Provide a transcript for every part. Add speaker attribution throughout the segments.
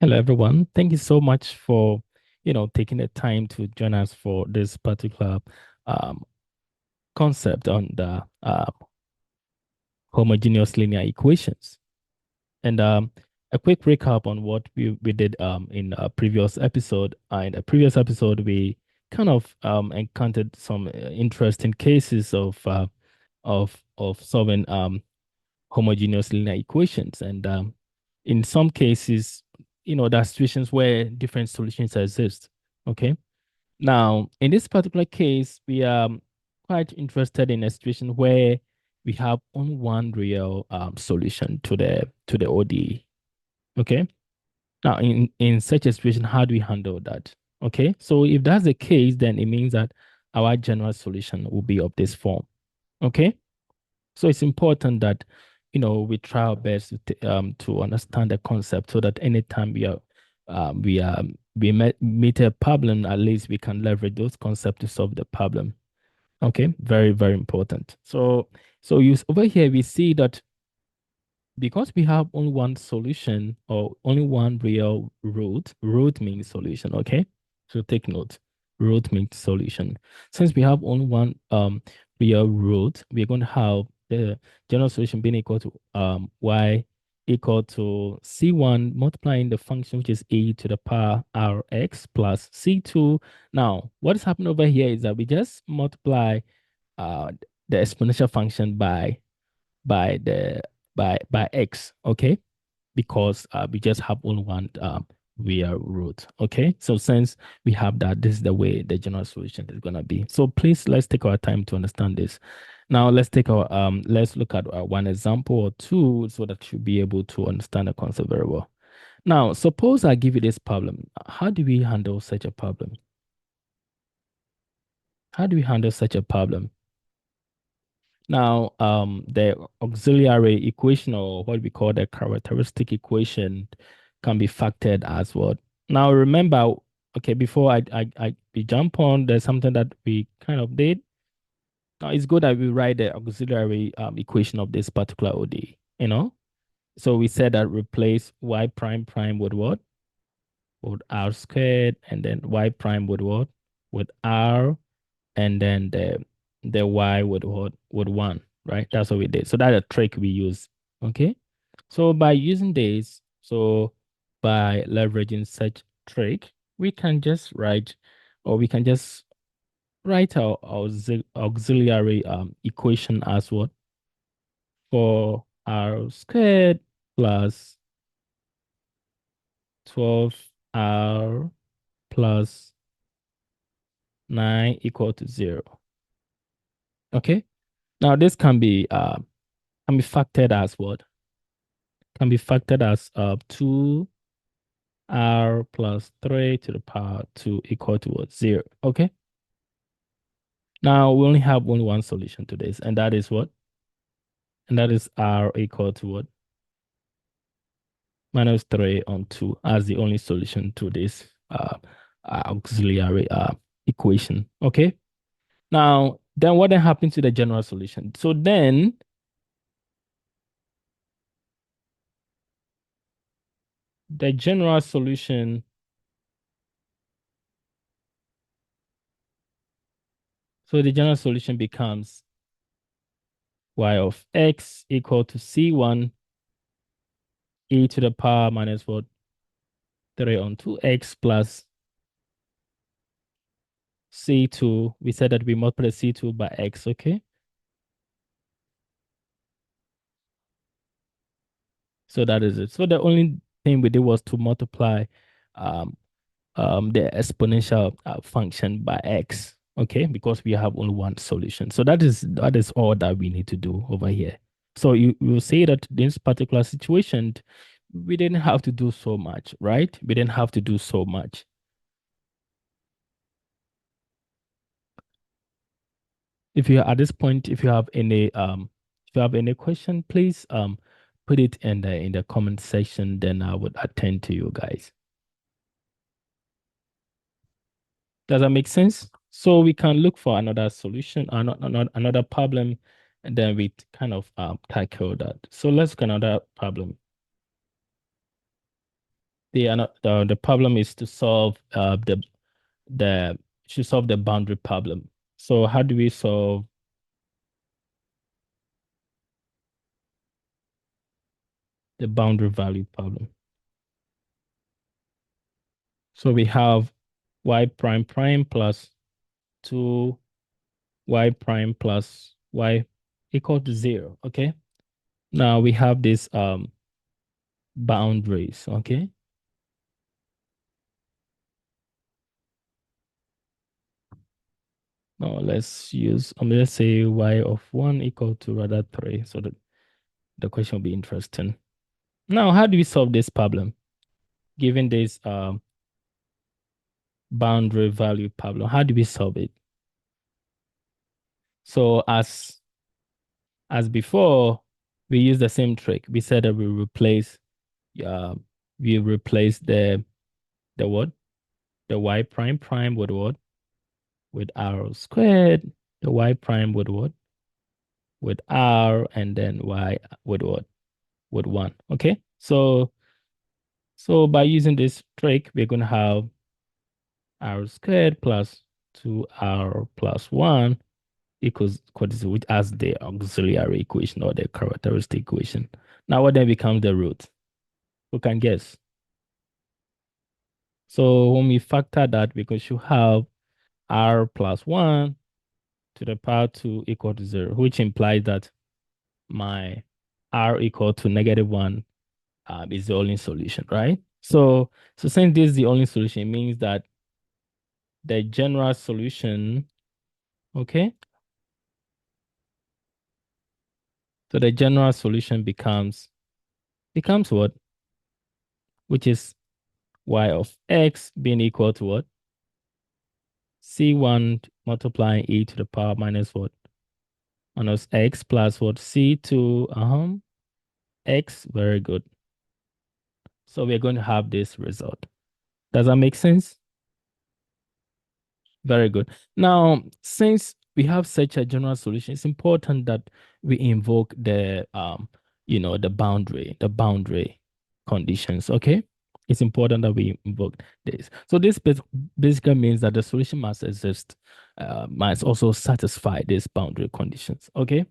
Speaker 1: Hello, everyone. Thank you so much for, taking the time to join us for this particular um, concept on the homogeneous linear equations. And a quick recap on what we did in a previous episode. In the previous episode, we kind of encountered some interesting cases of solving homogeneous linear equations. And in some cases, there are situations where different solutions exist. Okay. Now, in this particular case, we are quite interested in a situation where we have only one real solution to the ODE. Okay. Now, in such a situation, how do we handle that? Okay. So if that's the case, then it means that our general solution will be of this form. Okay. So it's important that we try our best to understand the concept so that anytime we meet a problem, at least we can leverage those concepts to solve the problem. Okay, very very important. Over here we see that because we have only one solution or only one real root, root means solution, okay? So take note, root means solution. Since we have only one real root, we're going to have the general solution being equal to y equal to c1 multiplying the function which is e to the power rx plus c2. Now, what is happening over here is that we just multiply uh, the exponential function by the by x, okay? Because we just have only one real root, okay? So since we have that, this is the way the general solution is gonna be. So please let's take our time to understand this. Now let's look at one example or two so that you'll be able to understand the concept very well. Now, suppose I give you this problem. How do we handle such a problem? How do we handle such a problem? Now, the auxiliary equation or what we call the characteristic equation can be factored as well. Now, remember, okay, before we jump on, there's something that we kind of did. Now, it's good that we write the auxiliary equation of this particular ODE, you know? So we said that replace y prime prime with what? With r squared, and then y prime with what? With r, and then the y would what would one, right? That's what we did. So that's a trick we use. Okay. So by using this, so by leveraging such trick, we can just write, or we can just write our auxiliary equation as what? For r squared plus 12r plus 9 equal to 0. Okay. Now this can be factored as what? Can be factored as 2r plus 3 to the power 2 equal to what? 0. Okay. Now we only have only one solution to this, and that is what? And that is r equal to what? Minus 3 on 2 as the only solution to this auxiliary equation. Okay. Now, then what then happens to the general solution? So then the general solution, so the general solution becomes y of x equal to c1 e to the power minus what? 3 on 2x plus c2. We said that we multiply c2 by x, okay? So that is it. So the only thing we did was to multiply um, the exponential function by x, okay? Because we have only one solution. So that is all that we need to do over here. So you will say that in this particular situation, we didn't have to do so much, right? We didn't have to do so much. If you at this point, if you have any question, please put it in the comment section, then I would attend to you guys. Does that make sense? So we can look for another solution, another problem, and then we kind of tackle that. So let's look at another problem. the problem is to solve the to solve the boundary problem. So how do we solve the boundary value problem? So we have y prime prime plus 2y prime plus y equal to 0. Okay. Now we have these boundaries. Okay. Now let's say y of 1 equal to rather 3. So that the question will be interesting. Now, how do we solve this problem given this boundary value problem? How do we solve it? So as before, we use the same trick. We said that uh, we replace the what? The y prime prime with what? With r squared. The y prime with what? With r, and then y with what? With 1. Okay. So by using this trick, we're going to have r squared plus 2r plus 1 equals which as the auxiliary equation or the characteristic equation. Now what then becomes the root? Who can guess? So when we factor that, we should have r plus 1 to the power 2 equal to 0, which implies that my r equal to -1 is the only solution, right? So since this is the only solution, it means that the general solution, okay? So the general solution becomes what? Which is y of x being equal to what? C1 multiplying e to the power minus what? Minus x plus what? C2, x. Very good. So we're going to have this result. Does that make sense? Very good. Now, since we have such a general solution, it's important that we invoke the boundary conditions. Okay. It's important that we invoke this. So this basically means that the solution must exist, must also satisfy these boundary conditions. Okay.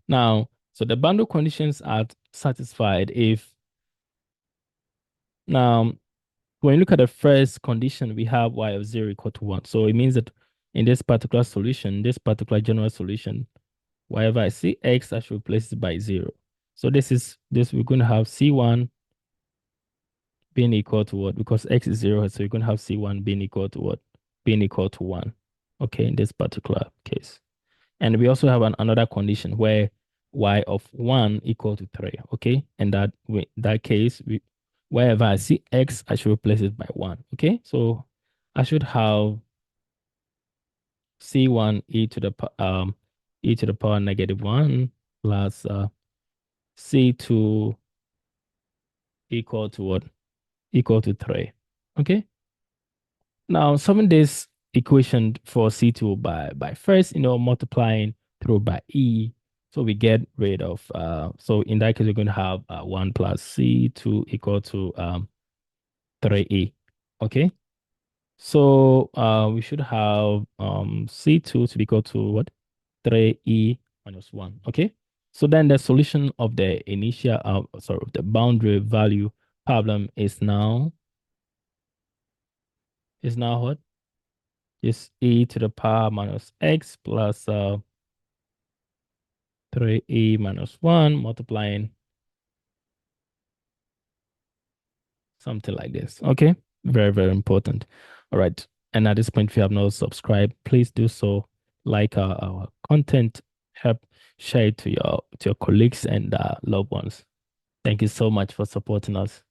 Speaker 1: Now, so the boundary conditions are satisfied if now when you look at the first condition, we have y of 0 equal to 1. So it means that in this particular solution, this particular general solution, wherever I see x, I should replace it by 0. So we're going to have C1 being equal to what? Because x is 0, so you're going to have C1 being equal to what? Being equal to 1. Okay, in this particular case. And we also have another condition where y of 1 equal to 3. Okay, and that case, wherever I see x, I should replace it by 1. Okay, so I should have C1 e to the power -1 plus C2 equal to what? Equal to 3. Okay. Now solving this equation for C2 by first, multiplying through by E. So we get rid of so in that case, we're going to have 1 plus C2 equal to 3E. Okay. So we should have C2 to be equal to what? 3E minus 1. Okay. So then the solution of the the boundary value problem is now what? Is e to the power minus x plus 3e minus 1 multiplying something like this. Okay. Very, very important. All right. And at this point, if you have not subscribed, please do so. Like our content, help share it to your colleagues and loved ones. Thank you so much for supporting us.